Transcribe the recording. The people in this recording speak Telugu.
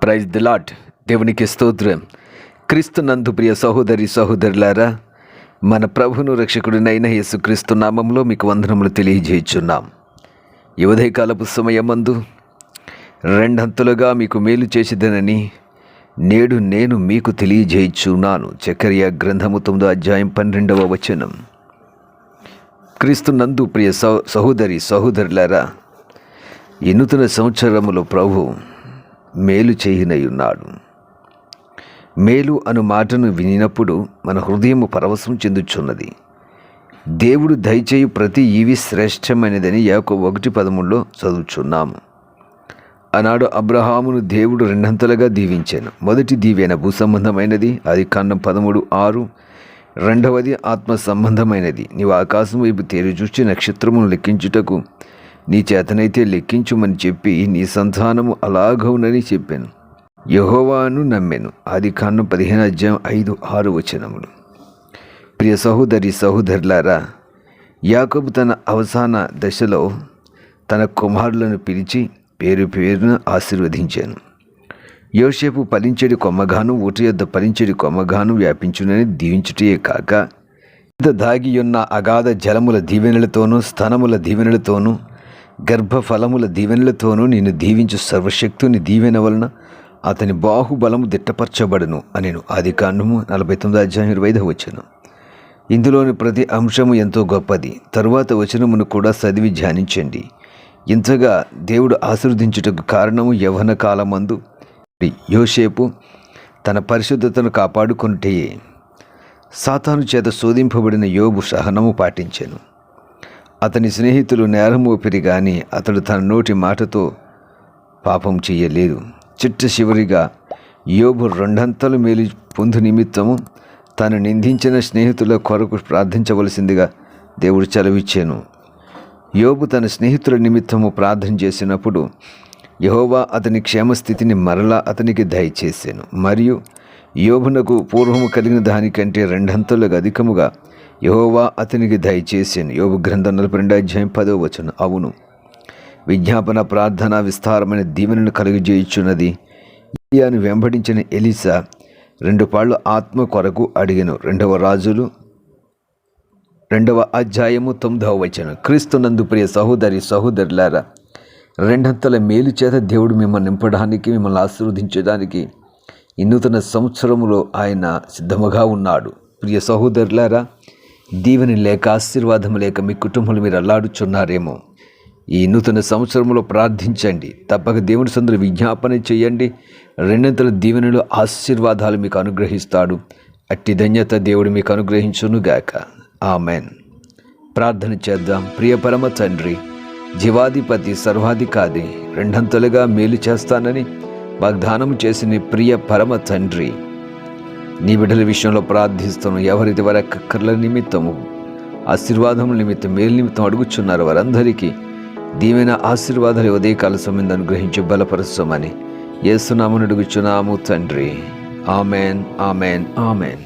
Praise the lord. దేవునికి స్తోత్రం. క్రీస్తు నందు ప్రియ సహోదరి సహోదరులారా, మన ప్రభును రక్షకుడినైన యేసుక్రీస్తు నామంలో మీకు వందనములు తెలియజేయుచున్నాం. ఈ ఉదయకాలపు సమయమందు రెండంతలుగా మీకు మేలు చేసేదనని నేడు నేను మీకు తెలియజేయుచున్నాను. జకర్యా గ్రంథము 9వ అధ్యాయం 12వ వచనం. క్రీస్తు నందు ప్రియ సహోదరి సహోదరులారా, ఈ నూతన సంవత్సరములో ప్రభు మేలు చేయనయున్నాడు. మేలు అను మాటను వినినప్పుడు మన హృదయము పరవశం చెందుచున్నది. దేవుడు దయచేయు ప్రతి ఈవి శ్రేష్టమైనదని యాకోబు 1:13 చదువుచున్నాము. ఆనాడు అబ్రహామును దేవుడు రెండంతలుగా దీవించాను. మొదటి దీవెన భూ సంబంధమైనది, ఆదికాండం 13:6. రెండవది ఆత్మ సంబంధమైనది. నీవు ఆకాశం వైపు తేరి చూచి నక్షత్రమును లెక్కించుటకు నీ చేతనైతే లెక్కించుమని చెప్పి నీ సంతానము అలాగవునని చెప్పాను. యెహోవాను నమ్మెను. ఆదికాండం 15వ అధ్యాయం 5-6 వచనములు. ప్రియ సహోదరి సహోదరులారా, యాకోబు తన అవసాన దశలో తన కుమారులను పిలిచి పేరు పేరున ఆశీర్వదించాను. యోసేపు ఫలించెడి కొమ్మగాను ఊట యొద్ద ఫలించెడి కొమ్మగాను వ్యాపించునని దీవించుటే కాక, ఇంత దాగియున్న అగాధ జలముల దీవెనలతోనూ స్తనముల దీవెనలతోనూ గర్భఫలముల దీవెనలతోనూ నిన్ను దీవించు సర్వశక్తుని దీవెన వలన అతని బాహుబలము దిట్టపరచబడును అనెను. ఆదికాండము 49వ అధ్యాయం 25వ వచనం. ఇందులోని ప్రతి అంశము ఎంతో గొప్పది. తరువాత వచనమును కూడా చదివి ధ్యానించండి. ఇంతగా దేవుడు ఆశీర్వదించుటకు కారణము యవ్వన కాలమందు యోసేపు తన పరిశుద్ధతను కాపాడుకొనుటే. సాతాను చేత శోధింపబడిన యోబు సహనము పాటించెను. అతని స్నేహితులు నేరం మోపిరి గాని అతడు తన నోటి మాటతో పాపం చేయలేదు. చిట్ట చివరిగా యోబు రెండంతలు మేలు పొందు నిమిత్తము తను నిందించిన స్నేహితుల కొరకు ప్రార్థించవలసిందిగా దేవుడు సెలవిచ్చాను. యోబు తన స్నేహితుల నిమిత్తము ప్రార్థన చేసినప్పుడు యెహోవా అతని క్షేమస్థితిని మరలా అతనికి దయచేసాను. మరియు యోబునకు పూర్వము కలిగిన దానికంటే రెండంతలుగా అధికముగా యెహోవా అతనికి దయచేసాను. యోబు గ్రంథం 42వ అధ్యాయం 10వ వచనం. అవును, విజ్ఞాపన ప్రార్థన విస్తారమైన దీవెనను కలుగజేయుచున్నది. ఏలియాను వెంబడించిన ఎలీసా 2 పాళ్ళు ఆత్మ కొరకు అడిగెను. 2వ రాజులు 2వ అధ్యాయము 9వ వచనం. క్రీస్తునందు ప్రియ సహోదరి సహోదరులారా, రెండంతల మేలు చేత దేవుడు మిమ్మల్ని నింపడానికి, మిమ్మల్ని ఆశీర్వదించడానికి ఈ నూతన సంవత్సరములో ఆయన సిద్ధముగా ఉన్నాడు. ప్రియ సహోదరులారా, దీవెన లేక ఆశీర్వాదం లేక మీ కుటుంబంలో మీరు అల్లాడుచున్నారేమో. ఈ నూతన సంవత్సరంలో ప్రార్థించండి. తప్పక దేవుని సందులో విజ్ఞాపన చేయండి. రెండంతల దీవెనలు ఆశీర్వాదాలు మీకు అనుగ్రహిస్తాడు. అట్టి ధన్యత దేవుడు మీకు అనుగ్రహించునుగాక. ఆమెన్. ప్రార్థన చేద్దాం. ప్రియ పరమ తండ్రి, జీవాధిపతి, సర్వాధికారి, రెండంతలుగా మేలు చేస్తానని వాగ్దానం చేసిన ప్రియ పరమ తండ్రి, నీ బిడ్డల విషయంలో ప్రార్థిస్తాను. ఎవరైతే వారి కర్ల నిమిత్తము, ఆశీర్వాదముల నిమిత్తం, మేలు నిమిత్తం అడుగుచున్నారు వారందరికీ దీవెన ఆశీర్వాదాలు ఉదయకాల సమయం అనుగ్రహించి బలపరుస్తామని యేసు నామమున అడుగుచున్నాము తండ్రి. Amen, amen, amen.